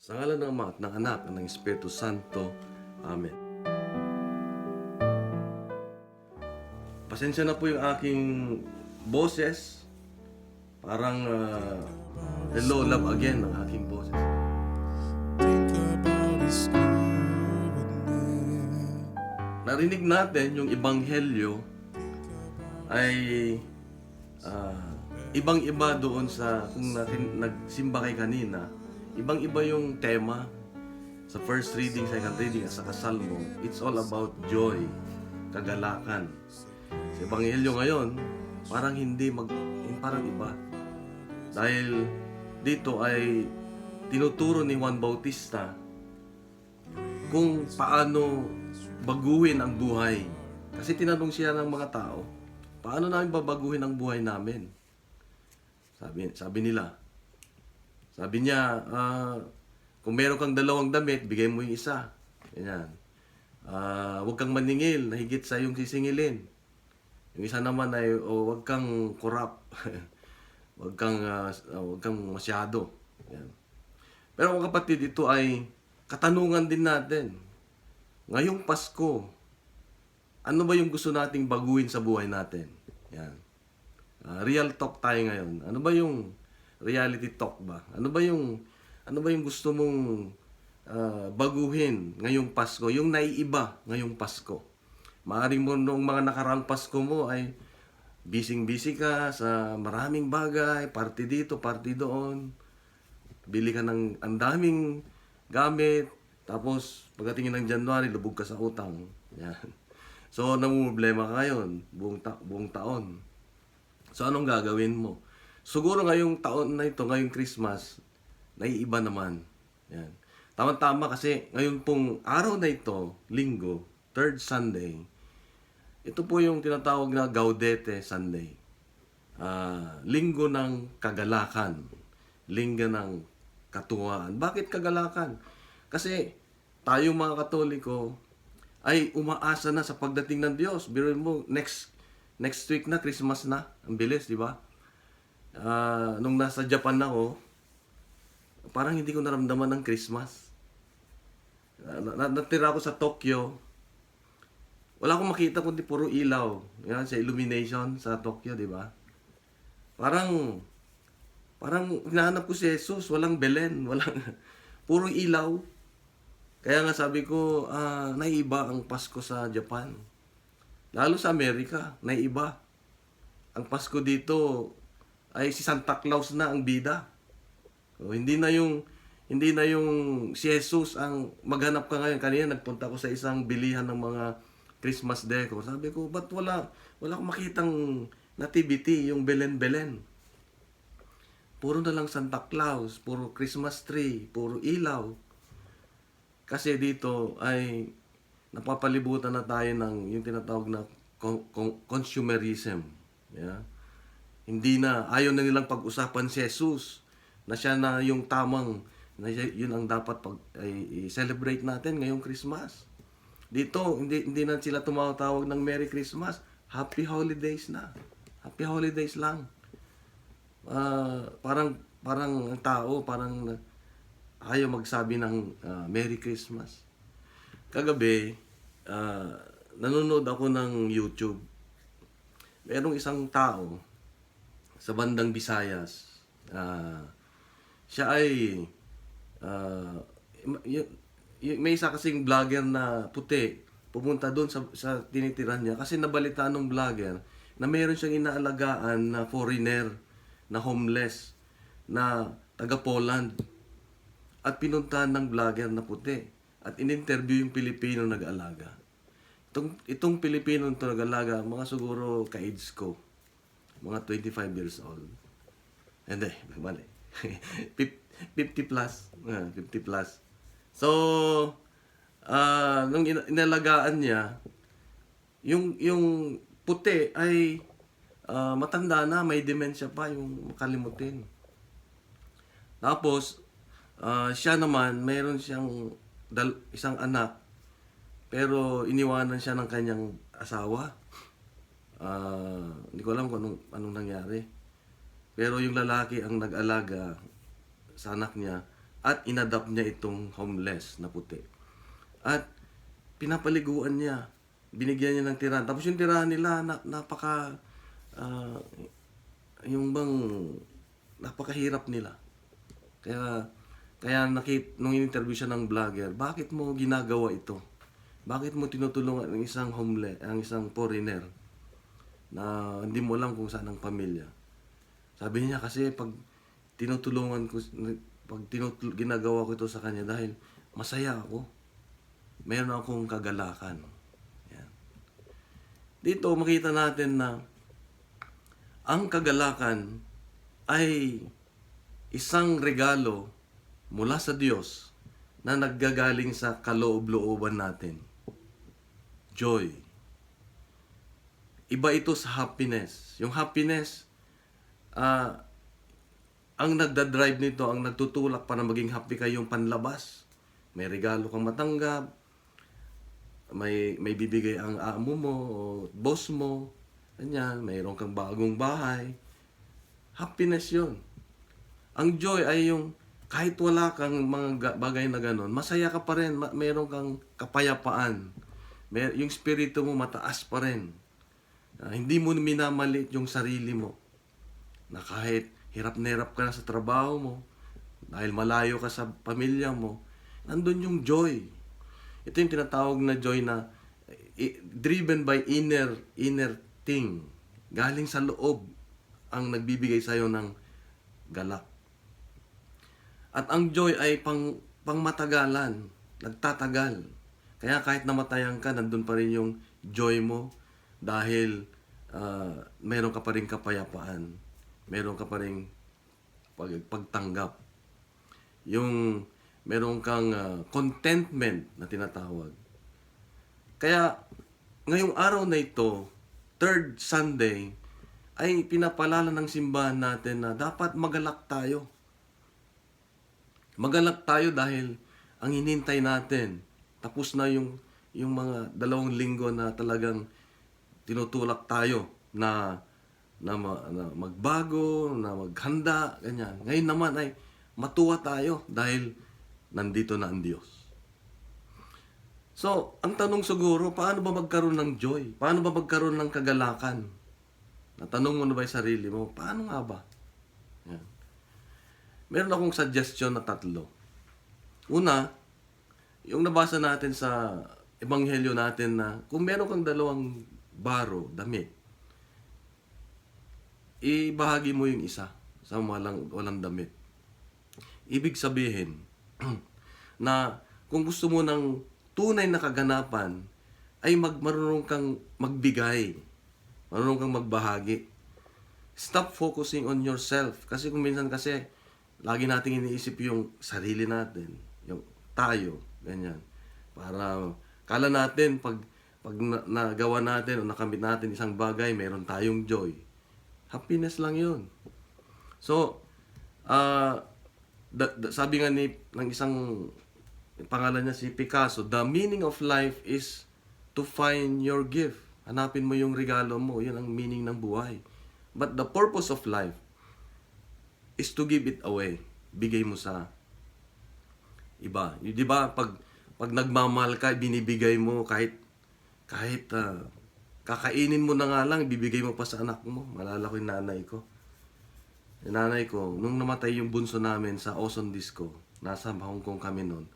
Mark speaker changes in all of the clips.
Speaker 1: Sa ngalan ng Ama at ng Anak at ng Espiritu Santo. Amen. Pasensya na po yung aking boses. Parang hello, love again ang aking boses.
Speaker 2: Think about His goodness.
Speaker 1: Narinig natin yung Ebanghelyo ay ibang-iba doon sa kung natin nagsimba kay kanina. Ibang-iba yung tema sa first reading, second reading, at sa Salmo. It's all about joy, kagalakan. Sa Ebanghelyo ngayon, parang parang iba. Dahil dito ay tinuturo ni Juan Bautista kung paano baguhin ang buhay. Kasi tinanong siya ng mga tao, paano namin babaguhin ang buhay namin? Sabi niya, kung meron kang dalawang damit, bigay mo yung isa. Ganyan. Huwag kang maningil na higit sa iyong sisingilin. Yung isa naman ay, huwag kang korap. Huwag kang masyado. Yan. Pero mga kapatid, ito ay katanungan din natin. Ngayong Pasko, ano ba yung gusto nating baguhin sa buhay natin? Yan. Real talk tayo ngayon. Ano ba yung reality talk ba? Ano ba yung gusto mong baguhin ngayong Pasko? Yung naiiba ngayong Pasko. Maaaring mo noong mga nakaraang Pasko mo ay busy ka sa maraming bagay, party dito, party doon. Bili ka ng ang daming gamit, tapos pagdating ng January, lubog ka sa utang. Yan. So, namumblema ka ngayon, buong taon. So, anong gagawin mo? Siguro ngayong taon na ito, ngayong Christmas, naiiba naman. Yan. Tama-tama kasi ngayon pong araw na ito, Linggo, third Sunday, ito po yung tinatawag na Gaudete Sunday. Linggo ng kagalakan. Linggo ng katuwaan. Bakit kagalakan? Kasi tayo mga Katoliko ay umaasa na sa pagdating ng Diyos. Biruin mo, next week na, Christmas na. Ang bilis, di ba? Nung nasa Japan ako, parang hindi ko naramdaman ng Christmas. Natira ako sa Tokyo. Wala akong makita kundi puro ilaw. Yan, sa illumination sa Tokyo, di ba? Parang hinahanap ko si Jesus, walang Belen, puro ilaw. Kaya nga sabi ko, naiiba ang Pasko sa Japan. Lalo sa Amerika, naiiba. Ang Pasko dito ay si Santa Claus na ang bida. Hindi na yung si Jesus ang maghanap ka ngayon. Kanina nagpunta ko sa isang bilihan ng mga Christmas decor. Sabi ko, ba't wala akong makitang nativity, yung Belen-Belen. Puro na lang Santa Claus, puro Christmas tree, puro ilaw. Kasi dito ay napapalibutan na tayo ng yung tinatawag na consumerism. Yeah? Hindi na, ayaw na nilang pag-usapan si Jesus na siya na yung tamang, na yun ang dapat i-celebrate natin ngayong Christmas. Dito, hindi na sila tumatawag ng Merry Christmas. Happy Holidays na. Happy Holidays lang. Parang ang tao, ayaw magsabi ng Merry Christmas. Kagabi, nanonood ako ng YouTube. Merong isang tao sa bandang Visayas. Siya ay may isa kasing vlogger na puti, pumunta doon sa tinitiran niya kasi nabalitaan ng vlogger na mayroon siyang inaalagaan na foreigner, na homeless, na taga Poland. At pinuntahan ng vlogger na puti at in-interview yung Pilipino nag-aalaga. Itong Pilipino nag-aalaga, mga siguro ka-age ko, mga 25 years old. Hindi, mali. 50 plus. 50 plus. So, nung inalagaan niya, yung puti ay matanda na, may dementia pa, yung makalimutin. Tapos, siya naman, mayroon siyang isang anak, pero iniwanan siya ng kanyang asawa. Hindi ko alam kung anong nangyari. Pero yung lalaki ang nag-alaga sa anak niya At inadapt niya itong homeless na puti. At pinapaliguan niya. Binigyan niya ng tirahan. Tapos yung tirahan nila, napaka, ah, yung bang, napakahirap nila. Kaya nung in-interview siya ng vlogger, bakit mo ginagawa ito? Bakit mo tinutulungan ang isang homeless, ang isang foreigner na hindi mo alam kung saan ang pamilya? Sabi niya kasi ginagawa ko ito sa kanya dahil masaya ako. Meron akong kagalakan. Yan. Dito makita natin na ang kagalakan ay isang regalo mula sa Diyos na naggagaling sa kaloob-looban natin. Joy. Iba ito sa happiness. Yung happiness, ang nagdadrive nito, ang nagtutulak para maging happy kayong panlabas. May regalo kang matanggap, may bibigay ang amo mo o boss mo, ganyan, mayroon kang bagong bahay. Happiness yun. Ang joy ay yung kahit wala kang mga bagay na ganon, masaya ka pa rin, mayroon kang kapayapaan. Yung spirito mo mataas pa rin. Hindi mo minamalit yung sarili mo. Na kahit hirap na hirap ka na sa trabaho mo, dahil malayo ka sa pamilya mo, nandun yung joy. Ito yung tinatawag na joy na driven by inner thing. Galing sa loob ang nagbibigay sa'yo ng galak. At ang joy ay pangmatagalan, nagtatagal. Kaya kahit namatayan ka, nandun pa rin yung joy mo dahil meron ka pa rin kapayapaan. Meron ka pa rin pagtanggap. Yung meron kang contentment na tinatawag. Kaya ngayong araw na ito, third Sunday, ay pinapalala ng simbahan natin na dapat magalak tayo. Magalak tayo dahil ang hinintay natin, tapos na yung mga 2 linggo na talagang tinutulak tayo na magbago, na maghanda, ganyan. Ngayon naman ay matuwa tayo dahil nandito na ang Diyos. So, ang tanong siguro, paano ba magkaroon ng joy? Paano ba magkaroon ng kagalakan? Natanong mo na ba yung sarili mo, paano nga ba? Yan. Meron akong suggestion na 3. Una, yung nabasa natin sa ebanghelyo natin na kung meron kang 2 baro, damit, ibahagi mo yung isa sa walang damit. Ibig sabihin na kung gusto mo ng tunay na kaganapan, ay marunong kang magbigay. Marunong kang magbahagi. Stop focusing on yourself. Kasi kung minsan kasi, lagi nating iniisip yung sarili natin, yung tayo, ganyan. Para, kala natin, pag nagawa natin o nakamit natin isang bagay, meron tayong joy. Happiness lang yun. So, sabi nga ng isang pangalan niya si Picasso, the meaning of life is to find your gift. Hanapin mo yung regalo mo. Yun ang meaning ng buhay. But the purpose of life is to give it away. Bigay mo sa iba. Di ba, pag nagmamahal ka, binibigay mo kahit kakainin mo na nga lang, bibigay mo pa sa anak mo. Malala ko yung nanay ko. Yung nanay ko, nung namatay yung bunso namin sa Ozone Disco, nasa Hong Kong kami noon,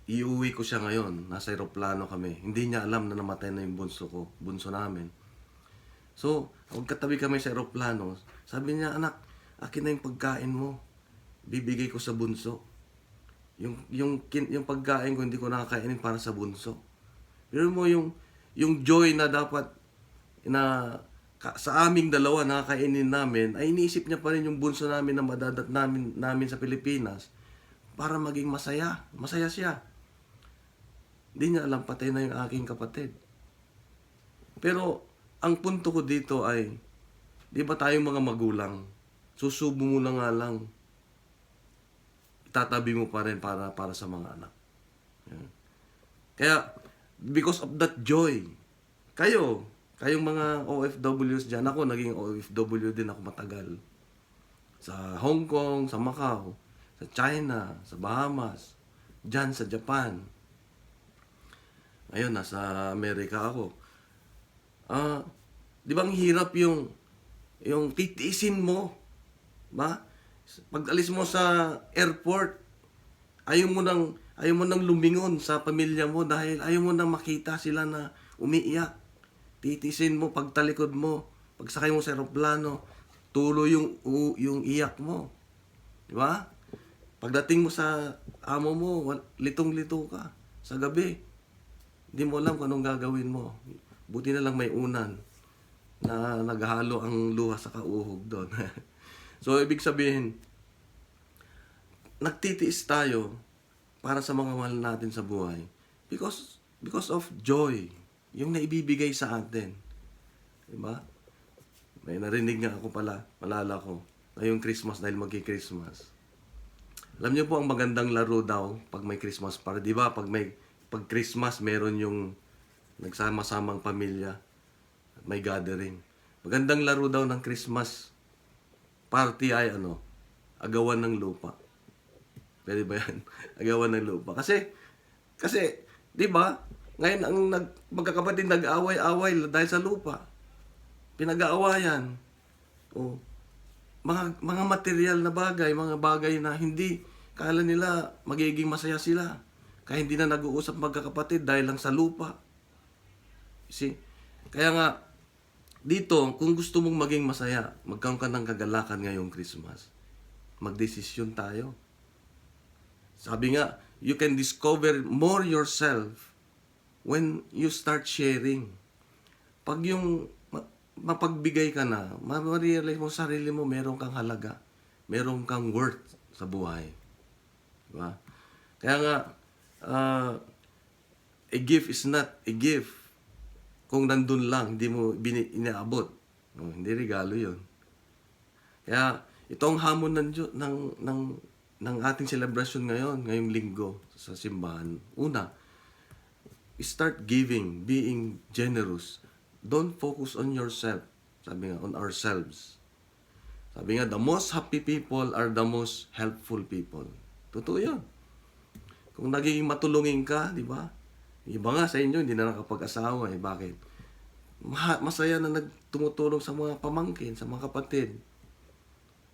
Speaker 1: iuwi ko siya ngayon, nasa aeroplano kami. Hindi niya alam na namatay na yung bunso namin. So, katabi kami sa aeroplano, sabi niya, anak, akin na yung pagkain mo. Bibigay ko sa bunso. Yung pagkain ko, hindi ko nakakainin para sa bunso. Pero mo yung joy na dapat na sa aming 2 nakakainin namin, ay iniisip niya pa rin yung bunso namin na madadat namin sa Pilipinas para maging masaya. Masaya siya. Hindi niya alam, patay na yung aking kapatid. Pero, ang punto ko dito ay, di ba tayong mga magulang, susubo mo na nga lang, itatabi mo pa rin para sa mga anak. Yan. Kaya, because of that joy, kayong mga OFWs dyan, ako naging OFW din ako matagal. Sa Hong Kong, sa Macau. sa China, sa Bahamas, dyan sa Japan. Ngayon, nasa Amerika ako. Di ba ang hirap yung titiisin mo, ba? Pag alis mo sa airport, ayaw mo nang lumingon sa pamilya mo dahil ayaw mo nang makita sila na umiiyak. Titiisin mo pagtalikod mo, pagsakay mo sa eroplano, tuloy yung iyak mo. Di ba? Pagdating mo sa amo mo, litong-lito ka sa gabi. Hindi mo alam kung anong gagawin mo. Buti na lang may unan na naghalo ang luha sa kauhog doon. So, ibig sabihin, nagtitiis tayo para sa mga mahal natin sa buhay because of joy, yung naibibigay sa atin. Diba? May narinig nga ako pala, malala ko, ngayong Christmas dahil magki-Christmas. Alam niyo po ang magandang laro daw pag may Christmas party, di ba? Pag Christmas, meron yung nagsama-samang pamilya at may gathering. Magandang laro daw ng Christmas party ay agawan ng lupa. Pwede ba yan? Agawan ng lupa. Kasi, di ba? Ngayon, ang magkakapatid nag-away-away dahil sa lupa. Pinag-aawayan. O, mga material na bagay, mga bagay na hindi kala nila magiging masaya sila. Kaya hindi na nag-uusap magkakapatid dahil lang sa lupa. See? Kaya nga, dito, kung gusto mong maging masaya, magkaroon ka ng kagalakan ngayong Christmas. Magdesisyon tayo. Sabi nga, you can discover more yourself when you start sharing. Pag yung mapagbigay ka na, ma-realize mo sarili mo, meron kang halaga. Meron kang worth sa buhay. Diba? Kaya nga, a gift is not a gift kung nandun lang, hindi mo inaabot. No, hindi regalo yun. Kaya, ito ang hamon ng ating celebration ngayong linggo sa simbahan. Una, start giving, being generous. Don't focus on yourself. Sabi nga, on ourselves. Sabi nga, the most happy people are the most helpful people. Totoo yun. Kung naging matulungin ka, di ba? Iba nga sa inyo, hindi na nakapag-asawa eh. Bakit? Masaya na nagtumutulong sa mga pamangkin, sa mga kapatid.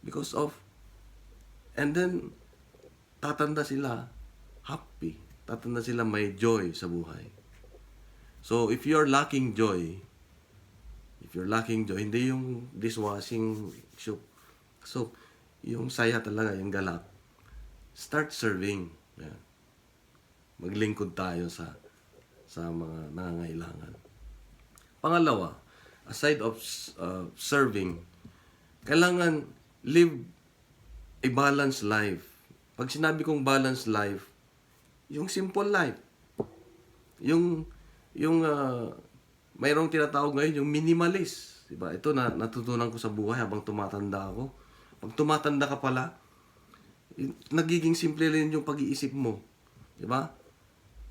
Speaker 1: Because of, and then, tatanda sila happy. Tatanda sila may joy sa buhay. So, if you're lacking joy, hindi yung dishwashing soap. So, yung saya talaga, yung galak. Start serving. Yan. Maglingkod tayo sa mga nangangailangan. Pangalawa, aside of serving, kailangan live a balanced life. Pag sinabi kong balanced life, yung simple life. Yung mayroong tinatawag ngayon yung minimalist. Diba? Ito natutunan ko sa buhay habang tumatanda ako. Pag tumatanda ka pala, nagiging simple rin yung pag-iisip mo. Diba?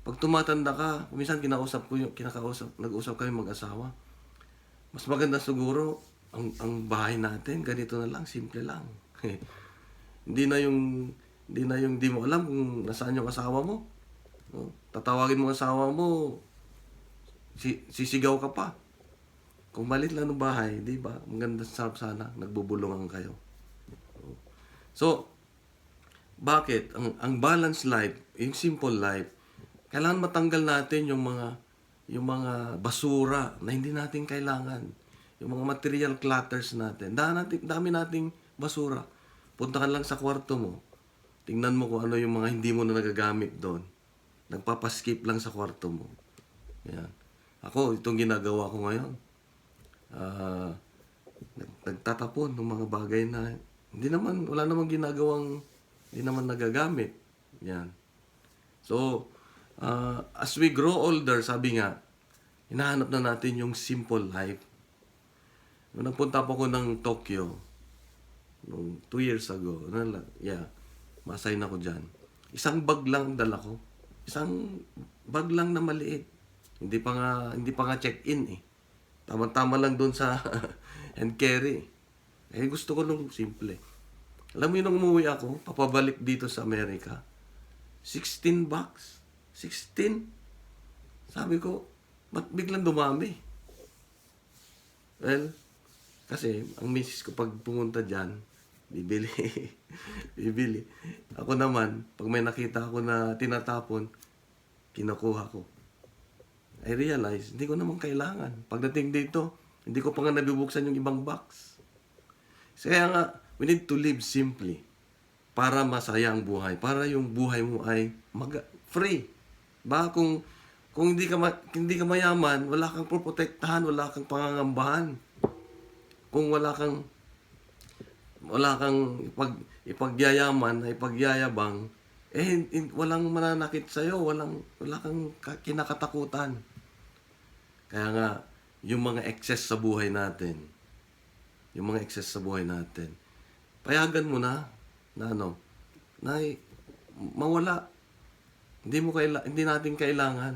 Speaker 1: Pag tumatanda ka, minsan nag-usap kami mag-asawa. Mas maganda siguro ang bahay natin, ganito na lang, simple lang. Hindi na yung di mo alam kung nasaan yung asawa mo. No? Tatawagin mo ang asawa mo, sisigaw ka pa. Kung malit lang ng bahay, di ba? Maganda sana, nagbubulungan kayo. So, bakit? Ang balanced life, yung simple life, kailangan matanggal natin yung mga basura na hindi natin kailangan. Yung mga material clutters natin. Dami nating basura. Punta ka lang sa kwarto mo. Tingnan mo kung ano yung mga hindi mo na nagagamit doon. Nagpapaskip lang sa kwarto mo. Yan. Ako, itong ginagawa ko ngayon. Nagtatapon ng mga bagay na wala namang ginagawang, hindi naman nagagamit. Yan. So, as we grow older, sabi nga, hinahanap na natin yung simple life. Nung nagpunta po ko ng Tokyo, nung 2 years ago, masay na ko dyan. Isang bag lang dala ko. Isang bag lang na maliit. Hindi pa nga check-in eh. Tama-tama lang doon sa and carry. Eh gusto ko nung simple. Alam mo yun, nung umuwi ako, papabalik dito sa Amerika, $16. 16? Sabi ko, ba't biglang dumami? Well, kasi ang misis ko pag pumunta dyan, bibili. Bibili. Ako naman, pag may nakita ako na tinatapon, kinukuha ko. I realize, hindi ko naman kailangan. Pagdating dito, hindi ko pa nga nabibuksan yung ibang box. Kaya nga, we need to live simply para masaya ang buhay. Para yung buhay mo ay free. Ba, kung hindi ka mayaman, wala kang poprotektahan, wala kang pangangambahan. Kung wala kang ipagyayaman, ipagyayabang, walang mananakit sa'yo, wala kang kinakatakutan. Kaya nga, yung mga excess sa buhay natin, payagan mo na mawala. Hindi natin kailangan.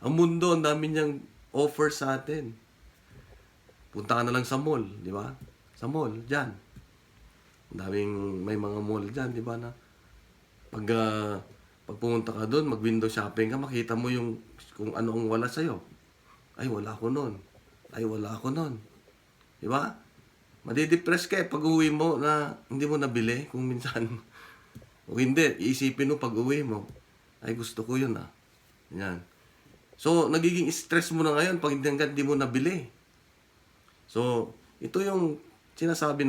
Speaker 1: Ang mundo, ang dami niyang offer sa atin. Punta ka na lang sa mall, di ba? Sa mall, dyan. May mga mall dyan, di ba, na pag pumunta ka doon, mag-window shopping ka, makita mo kung ano ang wala sa'yo. Ay, wala ako nun. Di ba? Madidepress ka pag uwi mo na hindi mo nabili kung minsan. O hindi, iisipin mo pag uwi mo, ay gusto ko yun Yan. So, nagiging stress mo na ngayon pag hindi mo nabili. So, ito yung sinasabi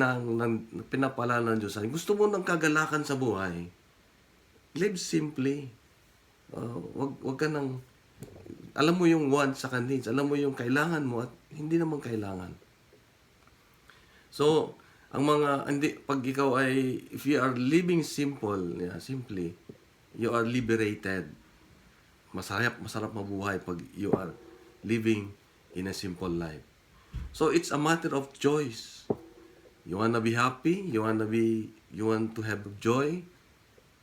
Speaker 1: pinapala ng Diyos. Gusto mo ng kagalakan sa buhay, live simply. Wag ka nang, alam mo yung wants sa needs, alam mo yung kailangan mo at hindi naman kailangan. So, pag ikaw if you are living simply, you are liberated. Masarap mabuhay pag you are living in a simple life. So, it's a matter of choice. You wanna be happy? You want to have joy?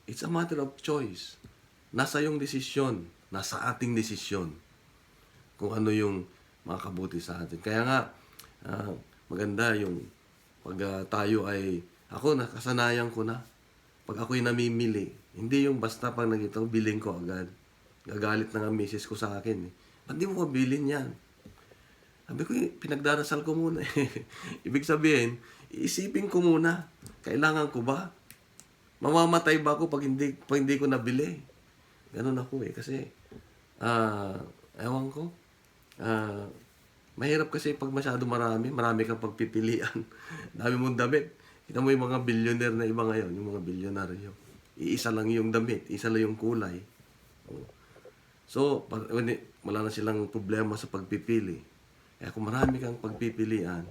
Speaker 1: It's a matter of choice. Nasa yung desisyon. Nasa ating desisyon. Kung ano yung makakabuti sa atin. Kaya nga, maganda yung pag tayo ako nakasanayan ko na. Pag ako'y namimili, hindi yung basta pag nagito, bilhin ko agad. Gagalit na nga misis ko sa akin. Ba't di mo bilhin yan? Sabi ko, pinagdarasal ko muna. Ibig sabihin, iisipin ko muna, kailangan ko ba? Mamamatay ba ako pag hindi ko nabili? Ganun ako kasi, ewan ko, mahirap kasi pag masyado marami kang pagpipilian. Dami mong damit. Kita mo yung mga billionaire na iba ngayon, yung mga bilyonaryo. Iisa lang yung damit, isa lang yung kulay. So, wala na silang problema sa pagpipili. Kaya kung marami kang pagpipilian,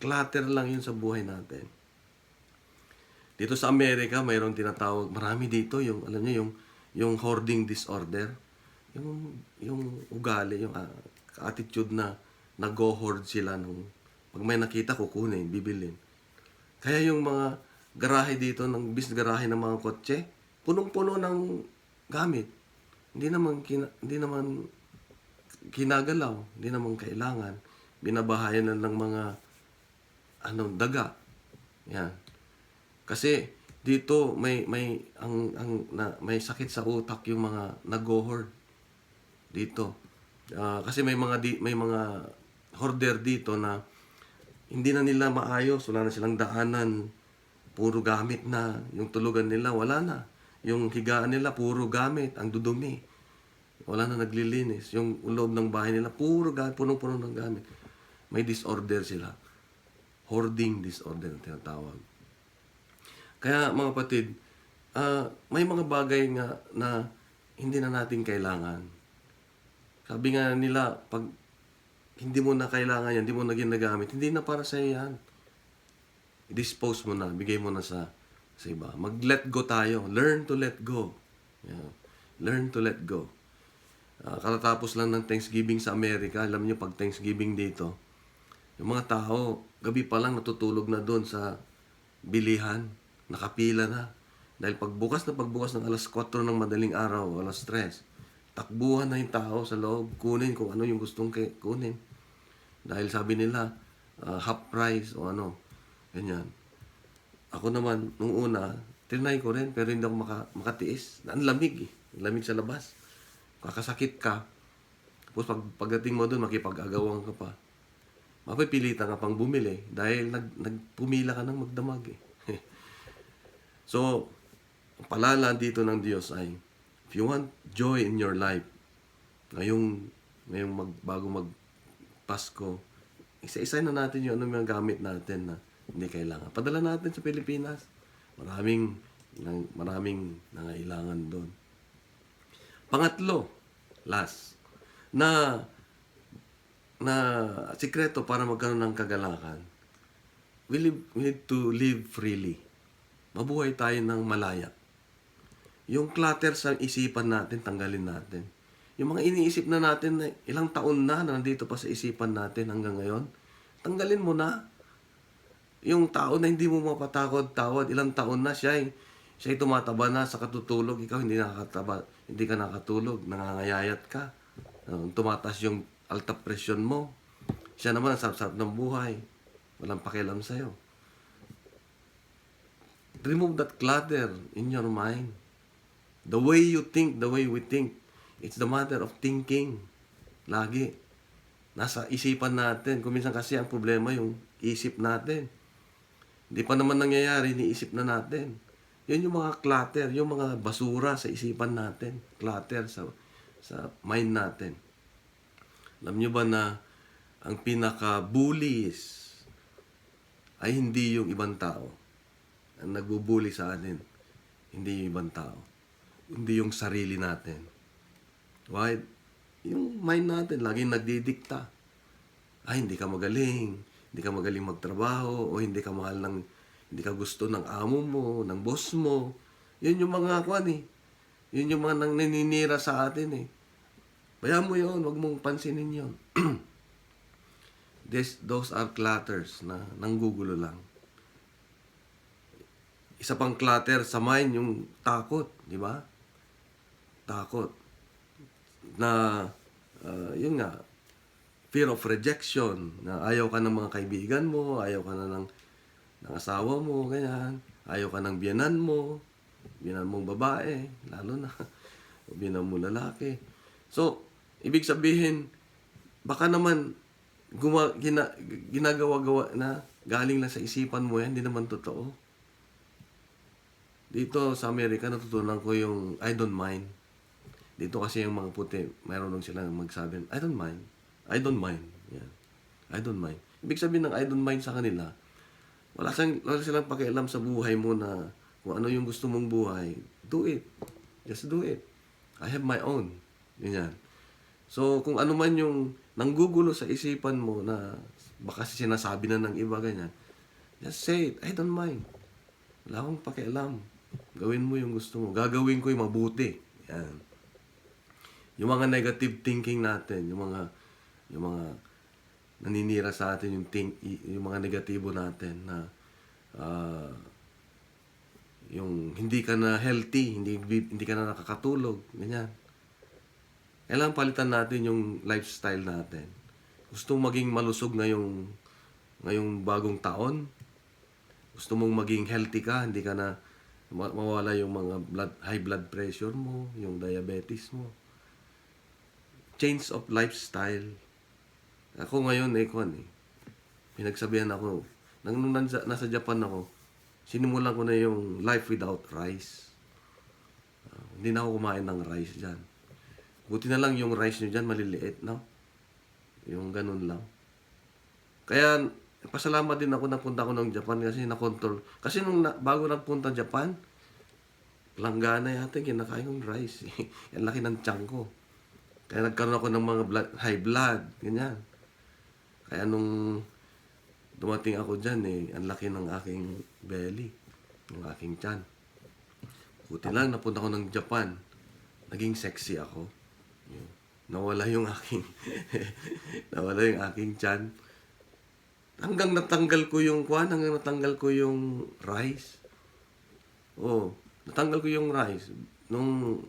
Speaker 1: clutter lang yun sa buhay natin. Dito sa Amerika, mayroong tinatawag, marami dito, alam niyo, yung hoarding disorder. Yung ugali, yung attitude na nag-hoard sila pag may nakita, kukunin, bibilin. Kaya yung mga garahe dito, garahe ng mga kotse, punong-puno ng gamit. Hindi naman kinagalaw, hindi naman kailangan. Binabahayan na ng mga daga. Yan. Kasi dito may sakit sa utak yung mga nag-hoard dito. Kasi may mga hoarder dito na hindi na nila maayos, wala na silang daanan, puro gamit na, yung tulugan nila wala na. Yung higaan nila puro gamit, ang dudumi. Wala na naglilinis. Yung loob ng bahay nila puro gamit, punong-puno ng gamit. May disorder sila. Hoarding disorder ang tinatawag. Kaya mga kapatid, may mga bagay nga na hindi na natin kailangan. Sabi nga nila, pag hindi mo na kailangan yan, hindi mo na ginagamit, hindi na para sa'yo yan. I-dispose mo na, bigay mo na sa iba. Mag-let go tayo. Learn to let go. Yeah. Learn to let go. Katatapos lang ng Thanksgiving sa Amerika, alam niyo pag Thanksgiving dito, yung mga tao, gabi pa lang natutulog na doon sa bilihan, nakapila na. Dahil pagbukas ng alas 4 ng madaling araw, alas 3, takbuhan na yung tao sa loob, kunin kung ano yung gustong kunin. Dahil sabi nila, half price o ganyan. ako naman, nung una, tinry ko rin, pero hindi ako makatiis. Ang lamig eh. Ang lamig sa labas. Kakasakit ka. Tapos pagdating mo doon, makipag-agawang ka pa. Mapipilitan ka pang bumili dahil nagpumila ka ng magdamag eh. So, ang palala dito ng Diyos ay, if you want joy in your life, bago mag-Pasko, isa-isa na natin yung mga gamit natin na hindi kailangan. Padala natin sa Pilipinas. Maraming nangailangan doon. Pangatlo, last, na sikreto para magkaroon ng kagalakan. We need to live freely. Mabuhay tayo ng malaya. Yung clutter sa isipan natin, tanggalin natin. Yung mga iniisip na natin na ilang taon na nandito pa sa isipan natin hanggang ngayon, tanggalin mo na. Yung tao na hindi mo mapatakot-tawad, ilang taon na siya'y tumataba na sa katutulog, ikaw hindi ka nakatulog, nangangayayat ka. Tumataas yung alta presyon mo. Siya naman ang sarap-sarap ng buhay. Walang pakialam sa'yo. Remove that clutter in your mind. The way you think, the way we think, it's the matter of thinking. Lagi. Nasa isipan natin. Kung minsan kasi ang problema yung isip natin. Hindi pa naman nangyayari, iniisip na natin. Yun yung mga clutter, yung mga basura sa isipan natin. Clutter sa mind natin. Alam nyo ba na ang pinaka-bullies ay hindi yung ibang tao. Ang nagbubuli sa atin, hindi yung ibang tao. Hindi yung sarili natin. Why? Yung mind natin, laging nagdidikta. Ay, hindi ka magaling. Hindi ka magaling magtrabaho. O hindi ka gusto ng amo mo, ng boss mo. Yun yung mga Yun yung mga naninira sa atin eh. Bayaan mo yun, wag mong pansinin yun. Those are clutters na nanggugulo lang. Isa pang clutter sa mind, yung takot, di ba? Takot. Na, yun nga, fear of rejection, na ayaw ka ng mga kaibigan mo, ayaw ka na ng asawa mo, ganyan. Ayaw ka ng biyanan mong babae, lalo na, biyanan mo lalaki. So, ibig sabihin, baka naman, ginagawa-gawa na galing lang sa isipan mo yan, hindi naman totoo. Dito sa Amerika, natutunan ko yung I don't mind. Dito kasi yung mga puti, mayroon lang silang magsabi, I don't mind. I don't mind. Yeah. I don't mind. Ibig sabihin ng I don't mind sa kanila, wala silang pakialam sa buhay mo na kung ano yung gusto mong buhay, do it. Just do it. I have my own. Ganyan. So, kung ano man yung nanggugulo sa isipan mo na baka sinasabi na ng iba, ganyan, just say it. I don't mind. Wala akong pakialam. Gawin mo yung gusto mo. Gagawin ko yung mabuti. Yan. Yung mga negative thinking natin, yung mga naninira sa atin, yung mga negatibo natin na yung hindi ka na healthy, hindi ka na nakakatulog, ganyan. Kailangan palitan natin yung lifestyle natin. Gusto mong maging malusog ngayong bagong taon? Gusto mong maging healthy ka, hindi ka na mawala yung mga high blood pressure mo, yung diabetes mo. Change of lifestyle. Ako ngayon, pinagsabihan ako, nung nasa Japan ako, sinimulan ko na yung life without rice. Hindi na ako kumain ng rice dyan. Buti na lang yung rice nyo dyan, maliliit, no? Yung ganun lang. Kaya, pasalamat din ako napunta ako ng Japan kasi nakontrol. Kasi bago nagpunta Japan, langgana yata kinakain kong rice. Yan laki ng tiyan ko. Kaya nagkaroon ako ng mga high blood, ganyan. Kaya nung dumating ako dyan, ang laki ng aking belly, ng aking tiyan. Buti lang, napunta ako ng Japan. Naging sexy ako. Nawala yung aking tiyan. Hanggang natanggal ko yung rice. Oh, natanggal ko yung rice. Nung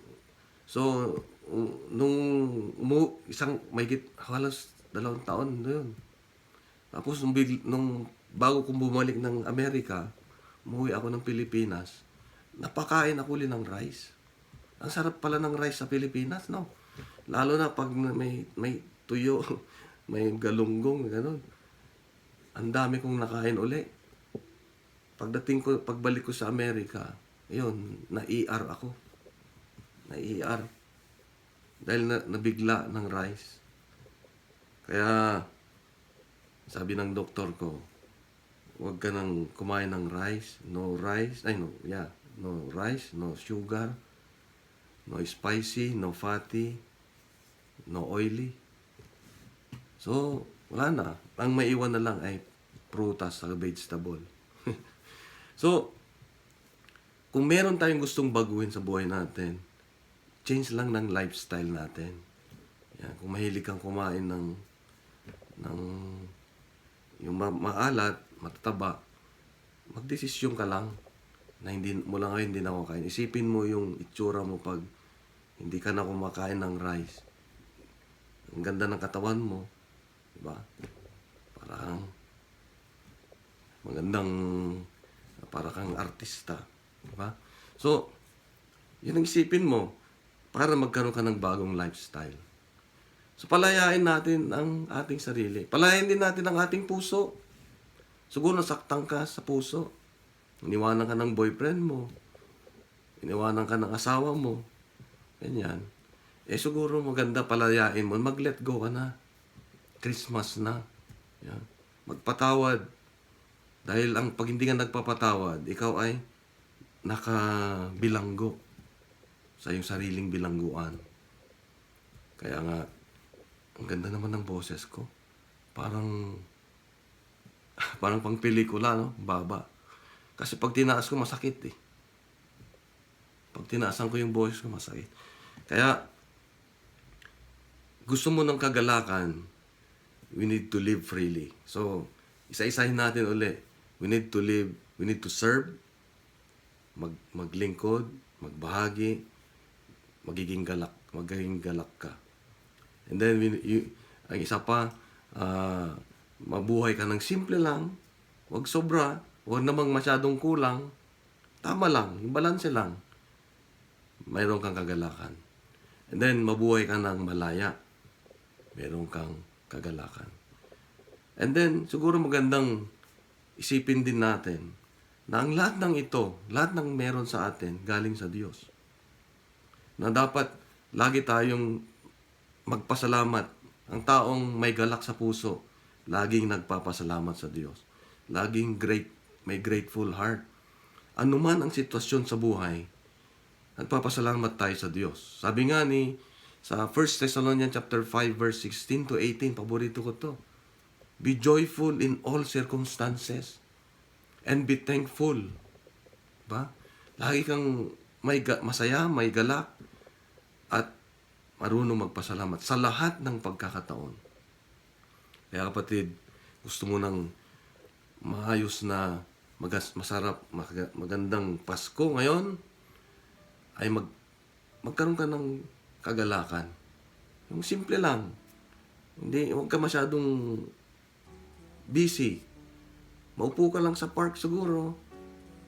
Speaker 1: mahigit halos 2 taon na yun. Tapos nung bago kong bumalik ng Amerika, umuwi ako ng Pilipinas, napakain ako ulit ng rice. Ang sarap pala ng rice sa Pilipinas, no? Lalo na pag may tuyo, may galunggong, gano'n. Ang dami kong nakain uli. Pagbalik ko sa Amerika, yun, na-ER ako. Na-ER. Dahil nabigla ng rice. Kaya, sabi ng doktor ko, huwag ka nang kumain ng rice. No rice. No rice, no sugar, no spicy, no fatty, no oily. So, wala na. Ang maiwan na lang ay prutas at vegetable. So, kung meron tayong gustong baguhin sa buhay natin, change lang ng lifestyle natin. Yan. Kung mahilig kang kumain ng yung maalat, matataba, magdesisyon ka lang na mula ngayon hindi na ako kain. Isipin mo yung itsura mo pag hindi ka na kumakain ng rice. Ang ganda ng katawan mo, diba? Parang para kang artista, diba? So, yun ang isipin mo para magkaroon ka ng bagong lifestyle. So, palayain natin ang ating sarili. Palayain din natin ang ating puso. Siguro nasaktan ka sa puso. Iniwanan ka ng boyfriend mo. Iniwanan ka ng asawa mo. Ganyan. Siguro maganda palayain mo. Mag-let go ka na. Christmas na. Yan. Magpatawad. Dahil pag hindi ka nagpapatawad, ikaw ay nakabilanggo sa iyong sariling bilangguan. Kaya nga, ang ganda naman ng boses ko. Parang pang pelikula, no? Baba. Kasi pag tinaas ko, masakit eh. Pag tinaasan ko yung boses ko, masakit. Kaya, gusto mo ng kagalakan, we need to live freely. So, isa-isahin natin uli. We need to live, we need to serve, maglingkod, magbahagi, magiging galak ka. And then, ang isa pa, mabuhay ka ng simple lang, huwag sobra, huwag namang masyadong kulang, tama lang, yung balanse lang. Mayroon kang kagalakan. And then, mabuhay ka ng malaya, mayroon kang kagalakan. And then, siguro magandang isipin din natin na ang lahat ng ito, lahat ng meron sa atin, galing sa Diyos. Na dapat lagi tayong magpasalamat. Ang taong may galak sa puso, laging nagpapasalamat sa Diyos. Laging may grateful heart. Ano man ang sitwasyon sa buhay, nagpapasalamat tayo sa Diyos. Sabi nga sa 1 Thessalonians chapter 5 verse 16 to 18, paborito ko to. Be joyful in all circumstances and be thankful. Ba? Lagi kang masaya, may galak, at marunong magpasalamat sa lahat ng pagkakataon. Kaya kapatid, gusto mo ng maayos na masarap, magandang Pasko ngayon, ay magkaroon ka ng kagalakan. Yung simple lang. Huwag ka masyadong busy. Maupo ka lang sa park siguro.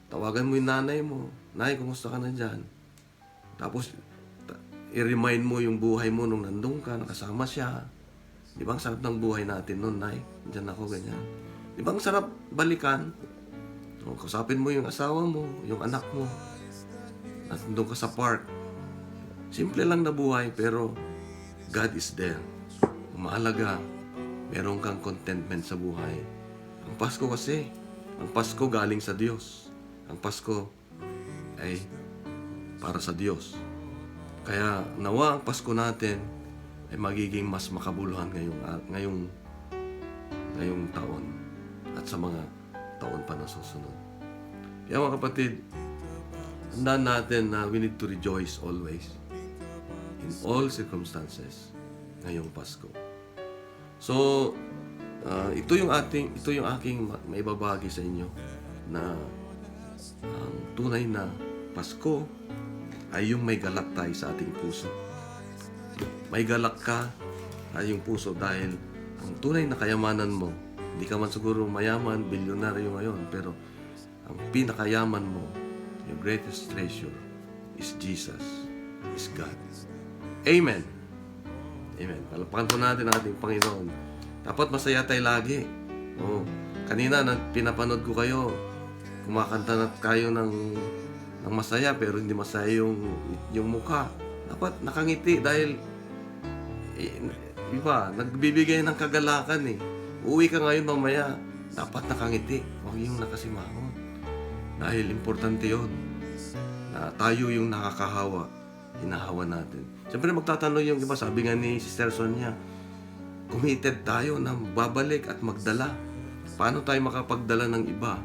Speaker 1: Tawagan mo yung nanay mo. Nay, kumusta ka na dyan? Tapos, i-remind mo yung buhay mo nung nandun ka, nakasama siya. Di ba ang sarap ng buhay natin noon, Nay? Diyan ako, ganyan. Di ba ang sarap balikan? Kusapin mo yung asawa mo, yung anak mo. Nandun ka sa park. Simple lang na buhay, pero God is there. Mahalaga, meron kang contentment sa buhay. Ang Pasko kasi, ang Pasko galing sa Diyos. Ang Pasko ay para sa Diyos. Kaya nawa ang Pasko natin ay magiging mas makabuluhan ngayong taon at sa mga taon pa na susunod. Kaya mga kapatid, tandaan natin na we need to rejoice always in all circumstances ngayong Pasko. So, ito yung aking maibabagi sa inyo na ang tunay na Pasko ay yung may galak tayo sa ating puso. May galak ka sa iyong puso dahil ang tunay na kayamanan mo, hindi ka man siguro mayaman, bilyonaryo ngayon, pero ang pinakayaman mo, your greatest treasure is Jesus, is God. Amen. Amen. Palapakan po natin ang ating Panginoon. Dapat masaya tayo lagi. Oh, kanina pinapanood ko kayo, kumakanta na kayo ng masaya pero hindi masaya yung mukha. Dapat nakangiti dahil iba, nagbibigay ng kagalakan eh. Uwi ka ngayon mamaya, dapat nakangiti. Huwag yung nakasimangon. Dahil importante yon na tayo yung nakakahawa, hinahawa natin. Siyempre magtatanong yung iba, sabi nga ni Sister Sonia, committed tayo na babalik at magdala. Paano tayo makapagdala ng iba?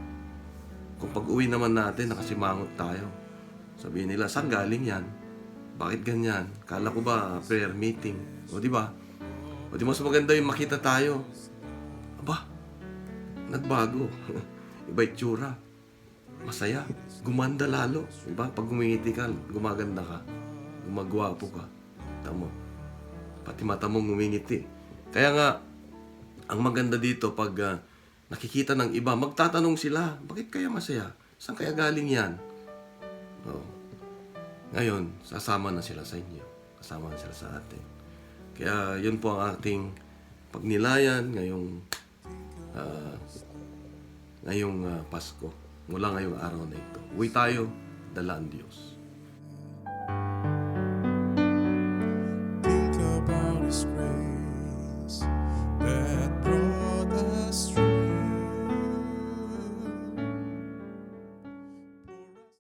Speaker 1: Kung pag-uwi naman natin, nakasimangot tayo. Sabihin nila, saan galing yan? Bakit ganyan? Kala ko ba prayer meeting? O di ba? O di mas maganda yung makita tayo. Aba, nagbago. Iba itsura. Masaya. Gumanda lalo. Diba? Pag ngumingiti ka, gumaganda ka. Gumagwapo ka. Tamo. Pati mata mo ngumingiti. Kaya nga, ang maganda dito pag nakikita ng iba, magtatanong sila, bakit kaya masaya? Saan kaya galing yan? Oh. Ngayon, sasama na sila sa inyo. Kasama na sila sa atin. Kaya yun po ang ating pagnilayan ngayong Pasko. Mula ngayong araw na ito. Uwi tayo, dala ang Diyos.